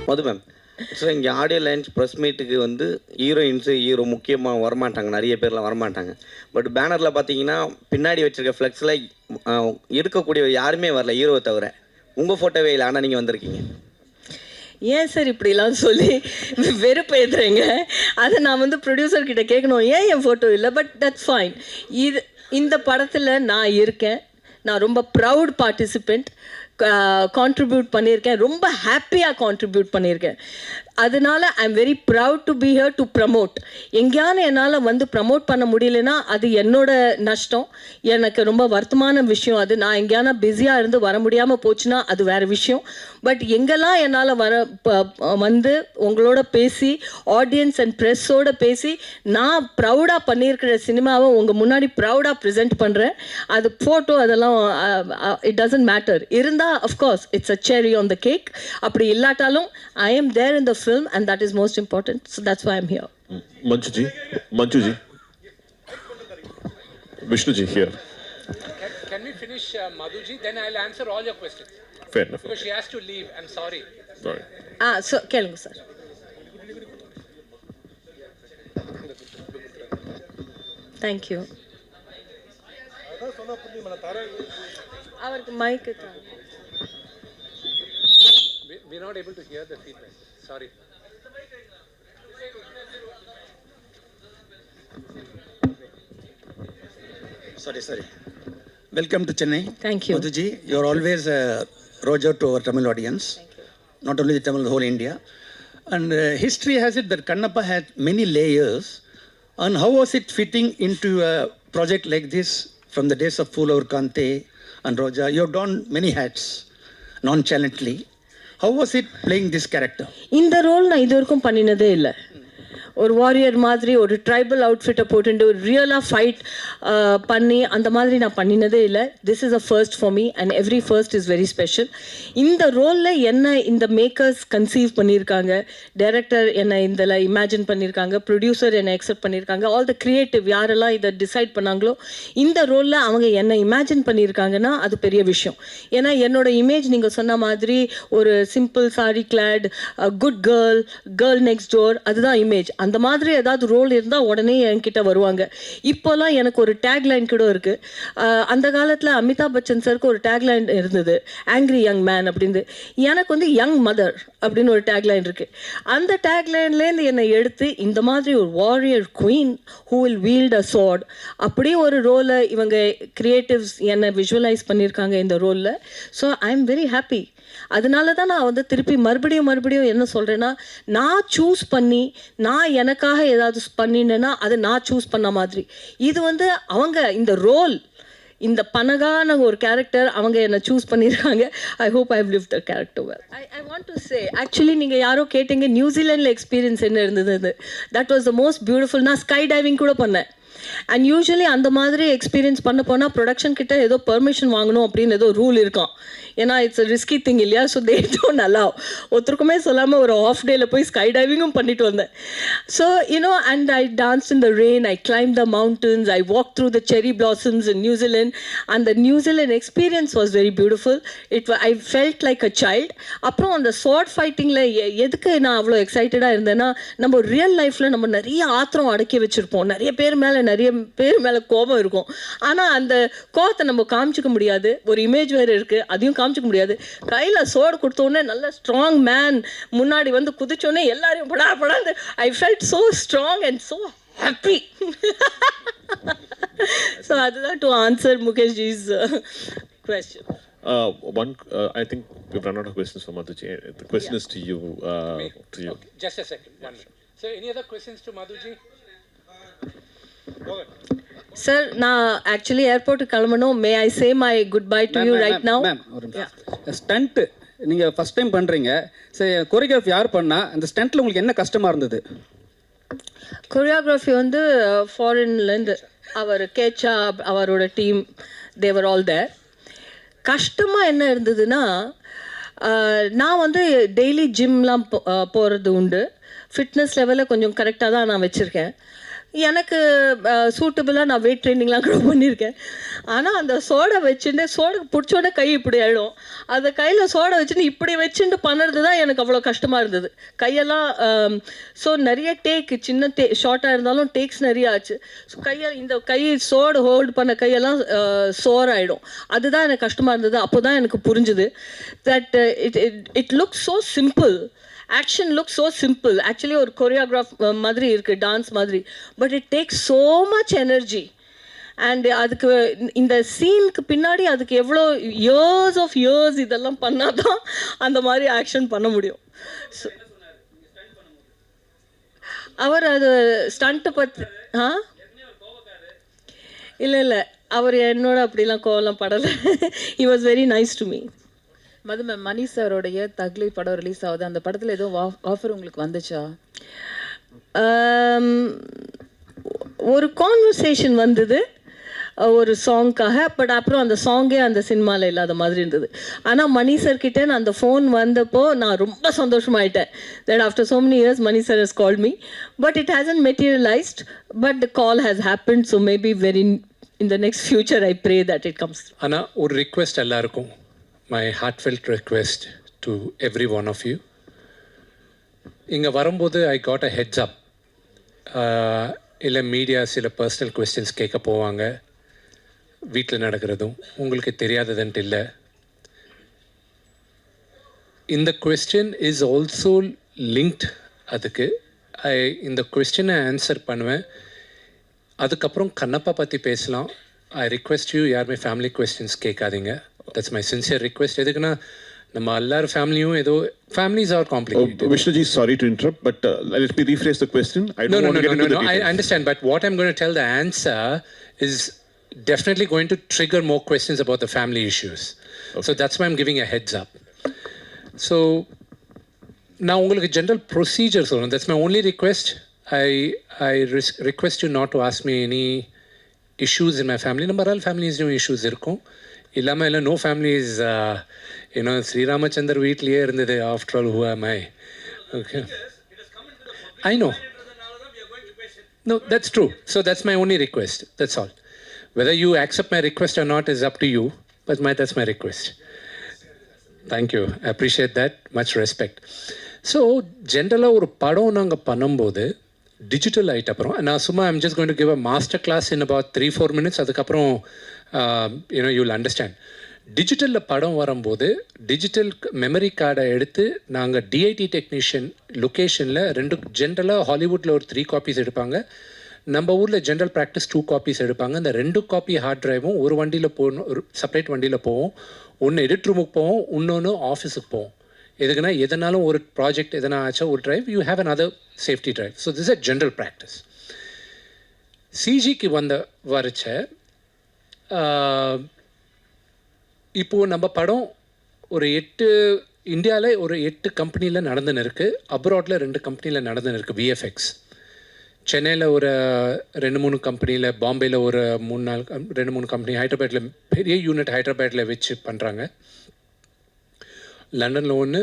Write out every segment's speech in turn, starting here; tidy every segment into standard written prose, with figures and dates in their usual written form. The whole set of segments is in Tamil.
மது மேம், சார் இங்கே ஆடியோ லைன்ஸ் ப்ரெஸ் மீட்டுக்கு வந்து ஹீரோ முக்கியமாக வரமாட்டாங்க, நிறைய பேர்லாம் வரமாட்டாங்க. பட் பேனரில் பார்த்தீங்கன்னா பின்னாடி வச்சுருக்க ஃப்ளெக்ஸில் இருக்கக்கூடிய யாருமே வரல, ஹீரோவை தவிர. உங்கள் ஃபோட்டோவே இல்லை, ஆனால் நீங்கள் வந்திருக்கீங்க. ஏன் சார் இப்படிலாம் சொல்லி வெறுப்பு ஏற்றுறீங்க? அதை நான் வந்து ப்ரொடியூசர்கிட்ட கேட்கணும், ஏன் என் ஃபோட்டோ இல்லை? But that's fine. இந்த படத்தில் நான் இருக்கேன். நான் ரொம்ப ப்ரவுட் பார்ட்டிசிபெண்ட். கான்ட்ரிபியூட் பண்ணியிருக்கேன், ரொம்ப ஹாப்பியாக கான்ட்ரிபியூட் பண்ணியிருக்கேன். அதனால I am very proud to be here to promote. எங்கேயான என்னால் வந்து ப்ரமோட் பண்ண முடியலன்னா அது என்னோட நஷ்டம், எனக்கு ரொம்ப வருத்தமான விஷயம் அது. நான் எங்கேயான பிஸியாக இருந்து வர முடியாமல் போச்சுன்னா அது வேறு விஷயம். பட் எங்கெல்லாம் என்னால் வந்து உங்களோட பேசி ஆடியன்ஸ் அண்ட் ப்ரெஸ்ஸோடு பேசி நான் ப்ரௌடாக பண்ணியிருக்கிற சினிமாவை உங்கள் முன்னாடி ப்ரௌடாக ப்ரெசென்ட் பண்ணுறேன். அது ஃபோட்டோ அதெல்லாம் இட் டசன்ட் மேட்டர். இருந்தால் of course it's a cherry on the cake. அப்படி இல்லாட்டாலும் I am there in the film, and that is most important, so that's why I'm here. Manju ji, Vishnu ji here. Can we finish Madhu ji, then I'll answer all your questions. Fair enough. Because she has to leave, I'm sorry. So kelunga sir. Thank you. avarku mic We're not able to hear the feedback. Sorry. Sorry. Welcome to Chennai. Thank you. Madhuji, you're always a roger to our Tamil audience. Thank you. Not only the Tamil, the whole India. And history has it that Kannappa had many layers. And how was it fitting into a project like this from the days of Phoolaur Kante and Roja? You've done many hats nonchalantly. How was it playing this character? இந்த ரோல் நான் இது வரைக்கும் பண்ணினதே இல்லை. ஒரு வாரியர் மாதிரி ஒரு ட்ரைபல் அவுட்ஃபிட்டை போட்டுட்டு ஒரு ரியலாக ஃபைட் பண்ணி அந்த மாதிரி நான் பண்ணினதே இல்லை. This is a first for me and every first is very special. இந்த ரோலில் என்ன இந்த மேக்கர்ஸ் கன்சீவ் பண்ணியிருக்காங்க, டைரக்டர் என்னை இதில் இமேஜின் பண்ணியிருக்காங்க, ப்ரொடியூசர் என்னை எக்ஸெப்ட் பண்ணியிருக்காங்க, ஆல் த க்ரியேட்டிவ் யாரெல்லாம் இதை டிசைட் பண்ணாங்களோ இந்த ரோலில் அவங்க என்னை இமேஜின் பண்ணியிருக்காங்கன்னா அது பெரிய விஷயம். ஏன்னா என்னோட இமேஜ் நீங்கள் சொன்ன மாதிரி ஒரு simple sari clad good girl next door, அதுதான் இமேஜ். அந்த மாதிரி ஏதாவது ரோல் இருந்தால் உடனே என்கிட்ட வருவாங்க. இப்போல்லாம் எனக்கு ஒரு டேக்லைன் கூட இருக்குது. அந்த காலத்தில் அமிதாப் பச்சன் சருக்கு ஒரு டேக்லைன் இருந்தது, ஆங்க்ரி யங் மேன் அப்படின்னு. எனக்கு வந்து யங் மதர் அப்படின்னு ஒரு டேக்லைன் இருக்குது. அந்த டேக்லைன்லேருந்து என்னை எடுத்து இந்த மாதிரி ஒரு warrior queen who will wield a sword அப்படியே ஒரு ரோலை இவங்க கிரியேட்டிவ்ஸ் என்னை விஷுவலைஸ் பண்ணியிருக்காங்க இந்த ரோலில். So I am very happy. அதனால தான் நான் வந்து திருப்பி மறுபடியும் என்ன சொல்கிறேன்னா, நான் சூஸ் பண்ணி நான் எனக்காக ஏதாவது பண்ணினேன்னா அது நான் சூஸ் பண்ண மாதிரி. இது வந்து அவங்க இந்த ரோல் இந்த பனகான ஒரு கேரக்டர் அவங்க என்னை சூஸ் பண்ணியிருக்காங்க. I hope I have lived the character well. I want to say actually நீங்கள் யாரோ கேட்டீங்க நியூசிலாண்டில் எக்ஸ்பீரியன்ஸ் என்ன இருந்தது. That was the most beautiful. நான் ஸ்கை டைவிங் கூட பண்ணேன். அண்ட் யூஸ்வலி அந்த மாதிரி எக்ஸ்பீரியன்ஸ் பண்ண போனால் ப்ரொடக்ஷன் கிட்ட ஏதோ பெர்மிஷன் வாங்கணும் அப்படின்னு ஏதோ ரூல் இருக்கும். ஏன்னா இட்ஸ் ரிஸ்கி திங் இல்லையா. So they don't allow. ஒருத்தருக்குமே சொல்லாமல் ஒரு ஆஃப் டேயில் போய் ஸ்கை டைவிங்கும் பண்ணிட்டு வந்தேன். So and I dance in the rain, I climb the mountains, I walk through the cherry blossoms in New Zealand. அந்த New Zealand experience was very beautiful. I felt like a child. அப்புறம் அந்த ஸ்வாட் ஃபைட்டிங்கில் எதுக்கு நான் அவ்வளோ எக்ஸைட்டடாக இருந்தேன்னா, நம்ம ரியல் லைஃப்பில் நம்ம நிறைய ஆத்திரம் அடக்கி வச்சுருப்போம், நிறைய பேர் மேலே கோபம் இருக்கும். ஆனால் அந்த கோபத்தை நம்ம காமிச்சிக்க முடியாது. ஒரு இமேஜ் வேறு இருக்குது, அதையும் காமிச்சிக்க முடியாது. கையில் சோடு கொடுத்தோடனே நல்ல ஸ்ட்ராங் மேன் முன்னாடி வந்து குதிச்சோடனே எல்லாரையும் படாந்து I felt so strong and so happy. So அதுதான் டு ஆன்சர் முகேஷ் ஜி's question. I think we've run out of questions for Madhuji. The question is to you. Okay. Just a second. One minute. So any other questions to Madhuji? Sir நான் ஆக்சுவலி ஏர்போர்ட்டுக்கு கிளம்பணும். May I say my goodbye to you right now? Ma'am ஒரு ஸ்டண்ட் நீங்கள் ஃபஸ்ட் டைம் பண்ணுறீங்க. சரி, கொரியோகிராஃபி யார் பண்ணால் அந்த ஸ்டண்ட்டில் உங்களுக்கு என்ன கஷ்டமாக இருந்தது? கொரியோகிராஃபி வந்து ஃபாரின்லேருந்து அவர் கேச்சா அவரோட டீம் தேவர் ஆல் தேர். கஷ்டமாக என்ன இருந்ததுன்னா, நான் வந்து டெய்லி ஜிம்லாம் போகிறது உண்டு. ஃபிட்னஸ் லெவலில் கொஞ்சம் கரெக்டாக தான் நான் வச்சுருக்கேன். எனக்கு சூட்டபுளாக நான் வெயிட் ட்ரைனிங்லாம் கூட பண்ணியிருக்கேன். ஆனால் அந்த சோடை வச்சுட்டு சோடை பிடிச்சோடனே கை இப்படி ஆகிடும். அந்த கையில் சோடை வச்சுட்டு இப்படி வச்சுட்டு பண்ணுறது தான் எனக்கு அவ்வளோ கஷ்டமாக இருந்தது. கையெல்லாம் ஸோ நிறைய சின்ன ஷார்ட்டாக இருந்தாலும் டேக்ஸ் நிறைய ஆச்சு. ஸோ இந்த கை சோடு ஹோல்டு பண்ண கையெல்லாம் சோர் ஆகிடும். அதுதான் எனக்கு கஷ்டமாக இருந்தது. அப்போ தான் எனக்கு புரிஞ்சுது that it looks so simple. Action look so simple. Actually ஒரு கொரியோகிராஃப் மாதிரி இருக்குது, டான்ஸ் மாதிரி. But it takes so much energy. And அதுக்கு இந்த சீனுக்கு பின்னாடி அதுக்கு எவ்வளோ இயர்ஸ் இதெல்லாம் பண்ணால் தான் அந்த மாதிரி ஆக்ஷன் பண்ண முடியும். ஸோ அவர் அது ஸ்டண்ட்டு பற்றி இல்லை அவர் என்னோட அப்படிலாம் கோவலாம் படலை. He was very nice to me. Madhu ma'am, Mani சாரோடைய தக்லி படம் ரிலீஸ் ஆகுது. அந்த படத்தில் ஏதோ ஆஃபர் உங்களுக்கு வந்துச்சா? ஒரு கான்வர்சேஷன் வந்தது ஒரு சாங்க்காக. பட் அப்புறம் அந்த சாங்கே அந்த சினிமாவில் இல்லாத மாதிரி இருந்தது. ஆனால் மணி சார்கிட்ட நான் அந்த ஃபோன் வந்தப்போ நான் ரொம்ப சந்தோஷமாயிட்டேன். That after so many years Mani sir has called me. But it hasn't materialized. But the call has happened. So maybe in the next future I pray that it comes. Anna, ஒரு ரிக்வெஸ்ட் எல்லாருக்கும். My heartfelt request to every one of you. இங்கே வரும்போது I got a heads up. இல்லை மீடியா சில பர்சனல் கொஸ்டின்ஸ் கேட்க போவாங்க. வீட்டில் நடக்கிறதும் உங்களுக்கு தெரியாததுன்ட்டு இல்லை. இந்த கொஸ்டின் இஸ் ஆல்சோ லிங்க்ட். அதுக்கு இந்த கொஸ்டினை ஆன்சர் பண்ணுவேன். அதுக்கப்புறம் கண்ணப்பா பற்றி பேசலாம். ஐ ரிக்வெஸ்ட் யூ யாருமே ஃபேமிலி கொஸ்டின்ஸ் கேட்காதீங்க. That's my sincere request. எதுக்குன்னா நம்ம எல்லாரும் ஃபேமிலியும் ஏதோ families are complicated. Vishnuji, sorry to interrupt, but let me rephrase the question. I don't want to get into the details. I understand, but what I'm going to tell the answer is definitely going to trigger more questions about the family issues. Okay. So that's why I'm giving a heads up. So now உங்களுக்கு general procedure சொல்லணும். That's my only request. I request you not to ask me any issues in my family. நம்ம all families issues இருக்கும். இல்லாமல் இல்லை நோ ஃபேமிலிஸ் ஏன்னா ஸ்ரீராமச்சந்தர் வீட்லேயே இருந்தது. ஆஃப்டர் ஆல் ஹூ ஆம் ஐ? Okay, I know. No, that's true. So that's my only request. That's all. Whether you accept my request or not is up to you. But that's my request. Thank you. I appreciate that. Much respect. So generally ஒரு படம் நாங்கள் பண்ணும்போது டிஜிட்டல் ஆகிட்ட அப்புறம் நான் சும்மா I'm just going to give a master class in about 3-4 minutes. அதுக்கப்புறம் you'll understand. டிஜிட்டலில் படம் வரும்போது டிஜிட்டல் மெமரி கார்டை எடுத்து நாங்கள் டிஐடி டெக்னீஷியன் லொக்கேஷனில் 2 ஜென்ரலாக ஹாலிவுட்டில் ஒரு 3 காப்பீஸ் எடுப்பாங்க. நம்ம ஊரில் ஜென்ரல் ப்ராக்டிஸ் 2 காப்பீஸ் எடுப்பாங்க. அந்த 2 காப்பி ஹார்ட் ட்ரைவும் ஒரு வண்டியில் போகணும், ஒரு செப்பரேட் வண்டியில் போவோம். ஒன்று எடிட் ரூமுக்கு போவோம், இன்னொன்று ஆஃபீஸுக்கு போவோம். எதுக்குன்னா எதனாலும் ஒரு ப்ராஜெக்ட் எதனா ஆச்சா ஒரு drive you have an other safety drive. So this a general practice. சிஜிக்கு வரைச்ச இப்போது நம்ம படம் ஒரு 8 இந்தியாவில் ஒரு 8 கம்பெனியில் நடந்துன்னு இருக்குது. அப்ராடில் 2 கம்பெனியில் நடந்துன்னு இருக்குது விஎஃப்எக்ஸ். சென்னையில் ஒரு 2-3 கம்பெனியில், பாம்பேயில் ஒரு 2-3 கம்பெனி, ஹைதராபாத்தில் பெரிய யூனிட் ஹைதராபாத்தில் வச்சு பண்ணுறாங்க. லண்டனில் ஒன்று,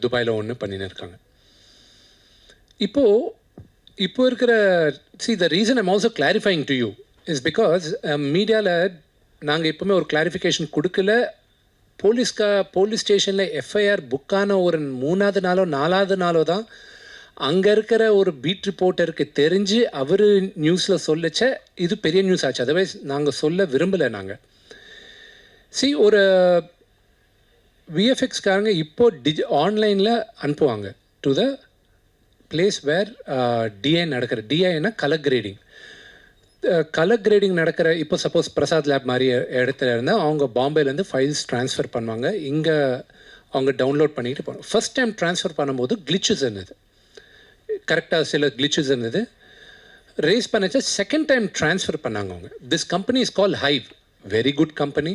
துபாயில் ஒன்று பண்ணின்னு இருக்காங்க. இப்போ இருக்கிற the reason I'm also clarifying to you is because மீடியாவில் நாங்கள் எப்போவுமே ஒரு கிளாரிஃபிகேஷன் கொடுக்கல. போலீஸ் ஸ்டேஷனில் எஃப்ஐஆர் புக்கான ஒரு 3வது நாளோ 4வது நாளோ தான் அங்கே இருக்கிற ஒரு பீட் ரிப்போர்ட்டருக்கு தெரிஞ்சு அவர் நியூஸில் சொல்லச்ச இது பெரிய நியூஸ் ஆச்சு. அதர்வைஸ் நாங்கள் சொல்ல விரும்பலை. நாங்கள் ஒரு விஎஃப்எக்ஸ்காரங்க இப்போது ஆன்லைனில் அனுப்புவாங்க to the place where DI நடக்கிற. டிஐனா கலர் கிரேடிங். கலர் கிரேடிங் நடக்கிற இப்போ சப்போஸ் பிரசாத் லேப் மாதிரி இடத்துல இருந்தால் அவங்க பாம்பேலேருந்து ஃபைல்ஸ் ட்ரான்ஸ்ஃபர் பண்ணுவாங்க. இங்கே அவங்க டவுன்லோட் பண்ணிக்கிட்டு போவாங்க. ஃபஸ்ட் டைம் ட்ரான்ஸ்ஃபர் பண்ணும்போது கிளிச்சஸ் இருந்தது, கரெக்டாக சில கிளிச்சஸ் இருந்தது. ரேஸ் பண்ணச்சா செகண்ட் டைம் ட்ரான்ஸ்ஃபர் பண்ணாங்க அவங்க. This company is call Hive. Very good company,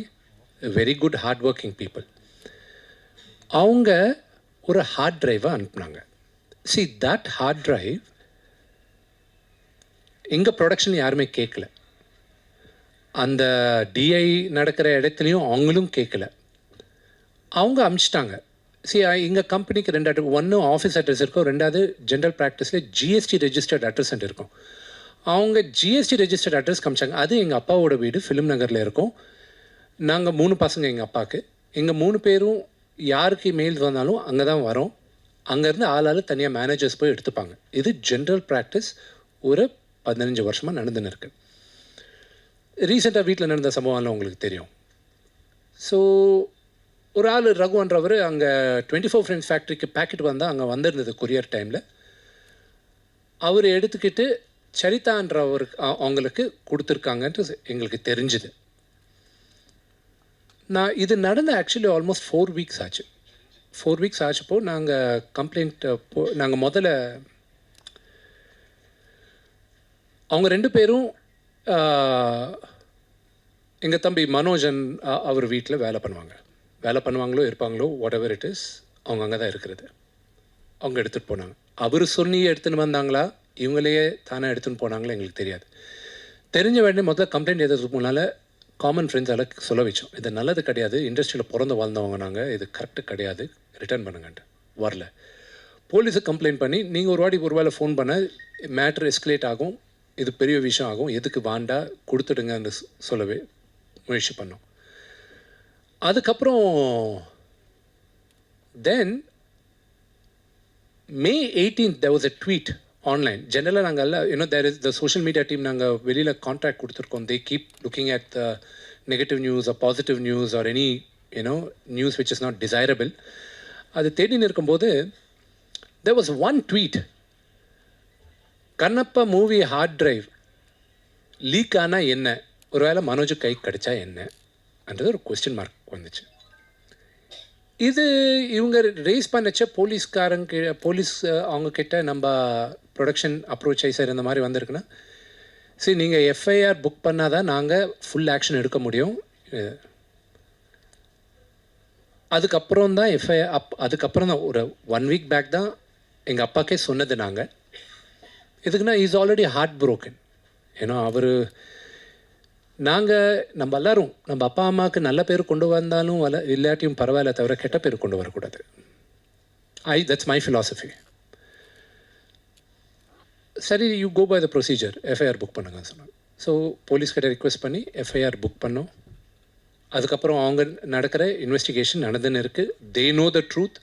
very good hard working people. அவங்க ஒரு ஹார்ட் ட்ரைவை அனுப்புனாங்க. that ஹார்ட் ட்ரைவ் எங்கள் ப்ரொடக்ஷன் யாருமே கேட்கல. அந்த டிஐ நடக்கிற இடத்துலையும் அவங்களும் கேட்கல. அவங்க அனுப்பிச்சிட்டாங்க. எங்கள் கம்பெனிக்கு 2 அட்ரஸ், ஒன்று ஆஃபீஸ் அட்ரஸ் இருக்கும், 2வது ஜென்ரல் ப்ராக்டிஸில் ஜிஎஸ்டி ரெஜிஸ்டர்ட் அட்ரஸ் இருக்கும். அவங்க ஜிஎஸ்டி ரெஜிஸ்டர்ட் அட்ரஸ் காமிச்சாங்க. அது எங்கள் அப்பாவோட வீடு ஃபிலிம் நகரில் இருக்கும். நாங்கள் 3 பசங்க எங்கள் அப்பாவுக்கு. எங்கள் 3 பேரும் யாருக்கு மெயில் வந்தாலும் அங்கே தான் வரோம். அங்கேருந்து ஆளால் தனியாக மேனேஜர்ஸ் போய் எடுத்துப்பாங்க. இது ஜென்ரல் ப்ராக்டிஸ் ஒரு 15 வருஷமாக நடந்துன்னு இருக்கு. ரீசெண்டாக வீட்டில் நடந்த சம்பவம்லாம் உங்களுக்கு தெரியும். ஸோ ஒரு ஆள் ரகுன்றவர் அங்கே 24 ஃப்ரெண்ட்ஸ் ஃபேக்ட்ரிக்கு பேக்கெட் வந்தால் அங்கே வந்திருந்தது கொரியர் டைமில். அவர் எடுத்துக்கிட்டு சரிதான்றவருக்கு அவங்களுக்கு கொடுத்துருக்காங்கன்ட்டு எங்களுக்கு தெரிஞ்சுது. இது நடந்த ஆக்சுவலி ஆல்மோஸ்ட் 4 வீக்ஸ் ஆச்சு. 4 வீக்ஸ் ஆச்சப்போ நாங்கள் கம்ப்ளைண்ட் நாங்கள் முதல்ல அவங்க 2 பேரும் எங்கள் தம்பி மனோஜன் அவர் வீட்டில் வேலை பண்ணுவாங்களோ இருப்பாங்களோ வாட் எவர் இட் இஸ், அவங்க அங்கே தான் இருக்கிறது. அவங்க எடுத்துகிட்டு போனாங்க. அவர் சொல்லி எடுத்துன்னு வந்தாங்களா இவங்களையே தானே எடுத்துன்னு போனாங்களா எங்களுக்கு தெரியாது. தெரிஞ்ச உடனே முதல்ல கம்ப்ளைண்ட் எழுதுறதுக்கு முன்னால் காமன் ஃப்ரெண்ட்ஸால் சொல்ல வச்சோம், இது நல்லது கிடையாது, இண்டஸ்ட்ரியில் பிறந்து வாழ்ந்தவங்க நாங்கள், இது கரெக்டு கிடையாது, ரிட்டர்ன் பண்ணுங்கன்ட்டு. வரல. போலீஸுக்கு கம்ப்ளைண்ட் பண்ணி நீங்கள் ஒரு வேளை ஃபோன் பண்ண மேட்ரு எஸ்கலேட் ஆகும், இது பெரிய விஷயம் ஆகும், எதுக்கு வாண்டா கொடுத்துடுங்கன்னு சொல்லவே முயற்சி பண்ணோம். அதுக்கப்புறம் தென் May 18th there was a tweet online. Generally நாங்கள் எல்லாம் there is the social media team நாங்கள் வெளியில் கான்ட்ராக்ட் கொடுத்துருக்கோம். they keep looking at the negative news or positive news or any news which is not desirable. அது தேடின்னு இருக்கும்போது there was one tweet, Kannappa movie hard drive leak ஆனால் என்ன, ஒருவேளை மனோஜ் கை கடிச்சா என்னன்றது ஒரு கொஸ்டின் மார்க் வந்துச்சு. இது இவங்க ரேஸ் பண்ணச்ச போலீஸ் அவங்கக்கிட்ட நம்ம ப்ரொடக்ஷன் அப்ரோச் ஆகி சார் இந்த மாதிரி வந்திருக்குன்னா சரி நீங்கள் எஃப்ஐஆர் புக் பண்ணால் தான் நாங்கள் ஃபுல் ஆக்ஷன் எடுக்க முடியும். அதுக்கப்புறம் தான் அதுக்கப்புறம் தான் ஒரு 1 வீக் பேக் தான் எங்கள் அப்பாக்கே சொன்னது. நாங்கள் எதுக்குன்னா இஸ் ஆல்ரெடி ஹார்ட் ப்ரோக்கன். அவர் நம்ம எல்லோரும் நம்ம அப்பா அம்மாவுக்கு நல்ல பேர் கொண்டு வந்தாலும் இல்லாட்டியும் பரவாயில்ல, தவிர கெட்ட பேர் கொண்டு வரக்கூடாது. That's my philosophy. சரி, you go by the procedure, FIR book பண்ணுங்கன்னு சொன்னாங்க. ஸோ போலீஸ்கிட்ட ரிக்வெஸ்ட் பண்ணி எஃப்ஐஆர் புக் பண்ணோம். அதுக்கப்புறம் அவங்க நடக்கிற இன்வெஸ்டிகேஷன் நடந்துன்னு இருக்குது. They know the truth.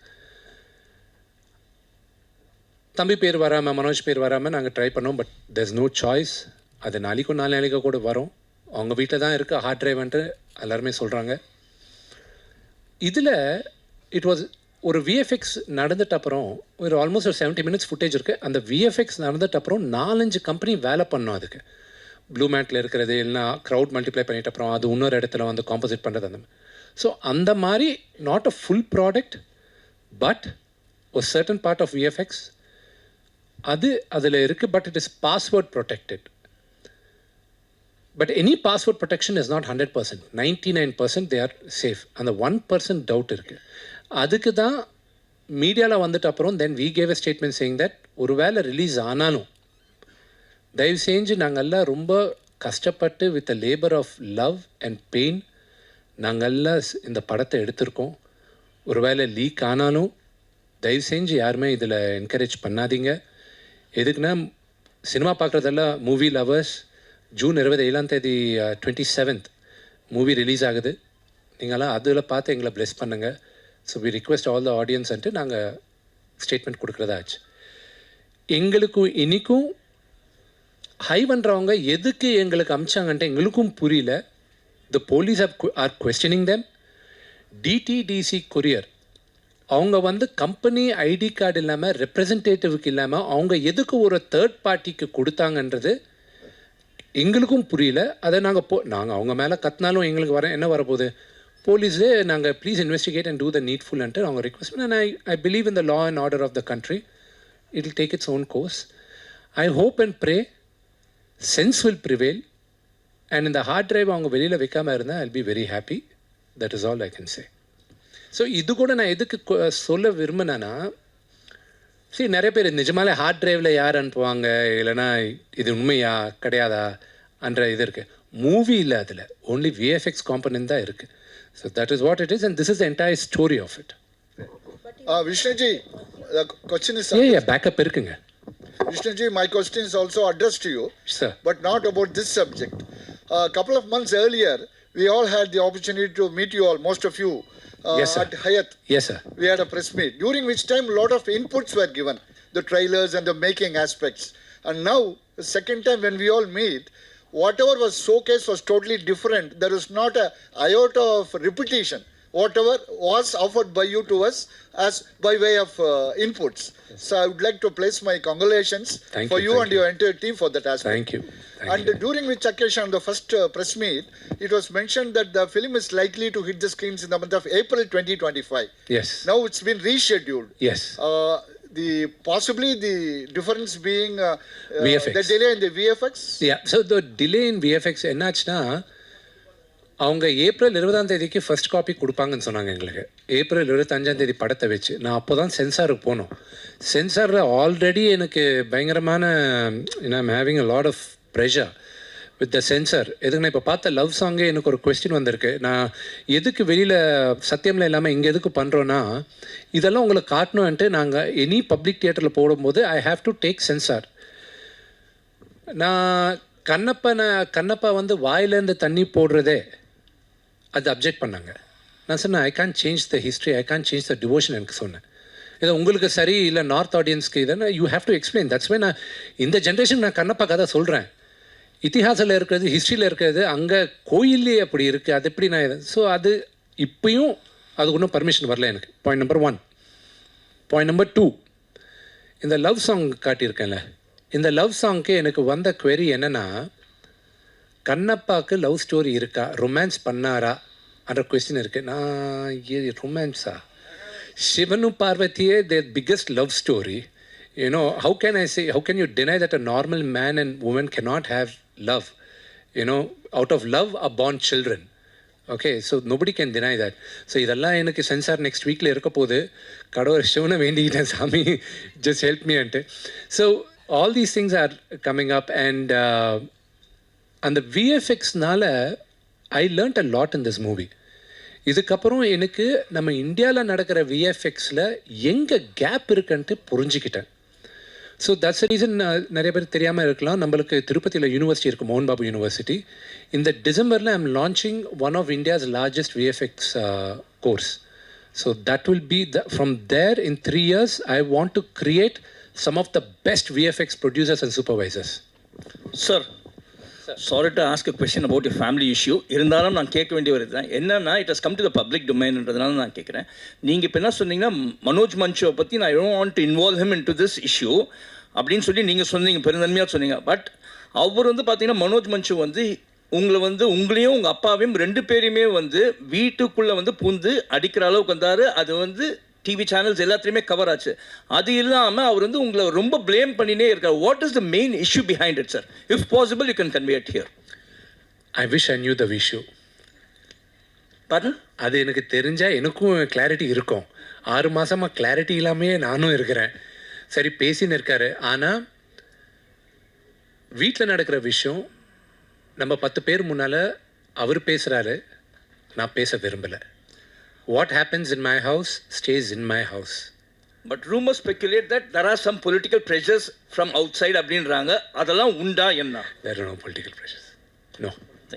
தம்பி பேர் வராமல் மனோஜ் பேர் வராமல் நாங்கள் ட்ரை பண்ணோம். But there is no choice. அது நாளைக்கும் 4 நாளைக்கு கூட வரும். அவங்க வீட்டில் தான் இருக்குது ஹார்ட் டிரைவ்ன்ட்டு எல்லாருமே சொல்கிறாங்க. இதில் இட் வாஸ் ஒரு விஎஃப்எக்ஸ் நடந்துட்ட அப்புறம் ஒரு ஆல்மோஸ்ட் ஒரு 70 minutes ஃபுட்டேஜ் இருக்குது. அந்த விஎஃப்எக்ஸ் நடந்துட்ட அப்புறம் 4-5 கம்பெனி வேலை பண்ணோம். அதுக்கு ப்ளூ மேட்டில் இருக்கிறது இல்லைனா க்ரௌட் மல்டிப்ளை பண்ணிட்ட அப்புறம் அது இன்னொரு இடத்துல வந்து காம்போசிட் பண்ணுறது அந்த மாதிரி. ஸோ அந்த மாதிரி not a full product but ஒரு சர்டன் பார்ட் ஆஃப் விஎஃப்எக்ஸ் அது அதில் இருக்குது. But it is password protected. But any password protection is not 100%. 99% they are safe. And the 1% doubt இருக்குது. அதுக்கு தான் மீடியாவில் வந்துட்டு அப்புறம் then we gave a statement saying that ஒருவேளை ரிலீஸ் ஆனாலும் தயவு செஞ்சு நாங்கள்லாம் ரொம்ப கஷ்டப்பட்டு with a labour of love and pain நாங்கள்லாம் இந்த படத்தை எடுத்திருக்கோம். ஒருவேளை லீக் ஆனாலும் தயவு செஞ்சு யாருமே இதில் என்கரேஜ் பண்ணாதீங்க. எதுக்குன்னா சினிமா பார்க்குறதெல்லாம் movie lovers. June 27 27th movie release ஆகுது. நீங்களாம் அதில் பார்த்து எங்களை ப்ளெஸ் பண்ணுங்கள். So we request all the ஆடியன்ஸ்ன்ட்டு நாங்கள் ஸ்டேட்மெண்ட் கொடுக்குறதா ஆச்சு. எங்களுக்கும் இன்றைக்கும் ஹை பண்ணுறவங்க எதுக்கு எங்களுக்கு அமிச்சாங்கன்ட்டு எங்களுக்கும் புரியல. The police are questioning them. DTDC courier அவங்க கம்பெனி ஐடி கார்டு இல்லாமல் ரெப்ரசன்டேட்டிவ்க்கு இல்லாமல் அவங்க எதுக்கு ஒரு தேர்ட் பார்ட்டிக்கு கொடுத்தாங்கன்றது எங்களுக்கும் புரியல. அதை நாங்கள் அவங்க மேலே கத்தினாலும் எங்களுக்கு என்ன வரப்போகுது, போலீஸே நாங்கள் please investigate and do the நீட்ஃபுல்ன்ட்டு அவங்க ரிக்வெஸ்ட் பண்ண. I believe in the law and order of the country. It will take its own course. I hope and pray sense will prevail. And இந்த ஹார்ட் டிரைவ் அவங்க வெளியில் வைக்காமல் இருந்தால் I will be very happy. That is all I can say. So இது கூட நான் எதுக்கு சொல்ல விரும்பினேன்னா, சரி நிறைய பேர் நிஜமாலே ஹார்ட் டிரைவில் யார் அனுப்புவாங்க, இல்லைனா இது உண்மையா கிடையாதா என்ற இது இருக்குது. மூவி இல்லை, அதில் ஓன்லி விஎஃப்எக்ஸ் காம்பனன்ட் தான் இருக்குது. So that is what it is and this is the entire story of it. Vishnuji, the question is... backup இருக்குங்க. Vishnuji, my question is also addressed to you, Sir. but not about this subject. A couple of months earlier, we all had the opportunity to meet you all, most of you, Yes, sir. at Hyatt. Yes, sir. We had a press meet, during which time a lot of inputs were given, the trailers and the making aspects. And now, the second time when we all meet, whatever was showcased was totally different. There is not a iota of repetition. Whatever was offered by you to us as by way of inputs. So I would like to place my congratulations Thank for you, you thank and you. your entire team for that aspect. Thank you. Thank And you. during which occasion, on the first press meet, it was mentioned that the film is likely to hit the screens in the month of April 2025. Yes. Now it's been rescheduled. Yes. Possibly the difference being VFX. the delay in the VFX. Yeah. So the delay in VFX என்னாச்சுன்னா அவங்க ஏப்ரல் 20 ஃபர்ஸ்ட் காப்பி கொடுப்பாங்கன்னு சொன்னாங்க எங்களுக்கு. ஏப்ரல் 25 படத்தை வச்சு நான் அப்போ தான் சென்சாருக்கு போனோம். சென்சாரில் ஆல்ரெடி எனக்கு பயங்கரமான I'm having a lot of pressure with the censor. எதுக்கு நான் இப்போ பார்த்த லவ் சாங்கே எனக்கு ஒரு கொஸ்டின் வந்திருக்கு. நான் எதுக்கு வெளியில் சத்தியமில் இல்லாமல் இங்கே எதுக்கு பண்ணுறோன்னா இதெல்லாம் உங்களுக்கு காட்டணுன்ட்டு நாங்கள் எனி பப்ளிக் தியேட்டரில் போடும்போது I have to take sensor. நான் கண்ணப்பா வந்து வாயிலேருந்து தண்ணி போடுறதே அது அப்ஜெக்ட் பண்ணாங்க. நான் சொன்னேன் I can change the history, I can change the devotion எனக்கு சொன்னேன். இதை உங்களுக்கு சரி இல்லை நார்த் ஆடியன்ஸ்க்கு இதை you have to explain. That's why நான் இந்த ஜென்ரேஷன் நான் கண்ணப்பா கதை சொல்கிறேன். இத்திஹாசில் இருக்கிறது ஹிஸ்ட்ரியில் இருக்கிறது அங்கே கோயிலே அப்படி இருக்குது. அது எப்படி நான் ஸோ அது இப்பயும் அதுக்கு ஒன்றும் பர்மிஷன் வரல எனக்கு. Point number 1. பாயிண்ட் நம்பர் 2, இந்த லவ் சாங் காட்டியிருக்கேன்ல, இந்த லவ் சாங்க்கு எனக்கு வந்த query என்னென்னா கண்ணப்பாவுக்கு லவ் ஸ்டோரி இருக்கா, ரொமான்ஸ் பண்ணாரா என்ற கொஸ்டின் இருக்குது. நான் ரொமான்ஸா சிவனும் பார்வதியே their biggest love story. how can you deny that a normal man and woman cannot have love? Out of love are born children. Okay, so nobody can deny that. So இதெல்லாம் எனக்கு சென்சார் நெக்ஸ்ட் வீக்கில் இருக்க போது கடவுள் சிவனை வேண்டிக்கிட்டேன், சாமி just help me ante. So all these things are coming up and அந்த VFXனால I learnt a lot in this movie. இதுக்கப்புறம் எனக்கு நம்ம இந்தியாவில் நடக்கிற VFXல எங்கே கேப் இருக்குன்ட்டு புரிஞ்சுக்கிட்டேன். So that's a reason. நிறைய பேர் தெரியாமல் இருக்கலாம், நம்மளுக்கு திருப்பதியில் யூனிவர்சிட்டி இருக்குது, மோகன் பாபு யூனிவர்சிட்டி. இந்த டிசம்பரில் I am launching one of India's largest VFX course. So that will be from there in 3 years I want to create some of the best VFX producers and supervisors. Sir, sorry to ask a question about your family issue. இருந்தாலும் நான் கேட்க வேண்டிய வருது தான் என்னன்னா, it has come to the public டொமைன்ன்றதுனால நான் கேட்குறேன். நீங்கள் இப்போ என்ன சொன்னீங்கன்னா, மனோஜ் மன்ஷோவை பற்றி நான் I don't want to involve him in to this issue அப்படின்னு சொல்லி நீங்கள் சொன்னீங்க, பெருந்தன்மையாக சொன்னீங்க. பட் அவர் வந்து பார்த்தீங்கன்னா மனோஜ் மன்ஷோ வந்து உங்களையும் உங்கள் அப்பாவையும் 2 பேரையுமே வந்து வீட்டுக்குள்ளே பூந்து அடிக்கிற அளவுக்கு வந்தார். அது வந்து டிவி சேனல்ஸ் எல்லாத்துலேயுமே கவர் ஆச்சு. அது இல்லாமல் அவர் வந்து உங்களை ரொம்ப ப்ளேம் பண்ணினே இருக்கார். What is the main issue behind it sir? If possible you can convey it here. I wish I knew the issue. பாருங்க, அது எனக்கு தெரிஞ்சால் எனக்கும் கிளாரிட்டி இருக்கும். 6 மாதமாக கிளாரிட்டி இல்லாமையே நானும் இருக்கிறேன். சரி பேசின்னு இருக்காரு, ஆனால் வீட்டில் நடக்கிற விஷயம் நம்ம 10 பேர் முன்னால் அவர் பேசுகிறாரு, நான் பேச விரும்பலை. What happens in my house stays in my house. But rumors speculate that there are some political pressures from outside அப்படின்றாங்க. அதெல்லாம் உண்டா என்ன? There are no political pressures. No.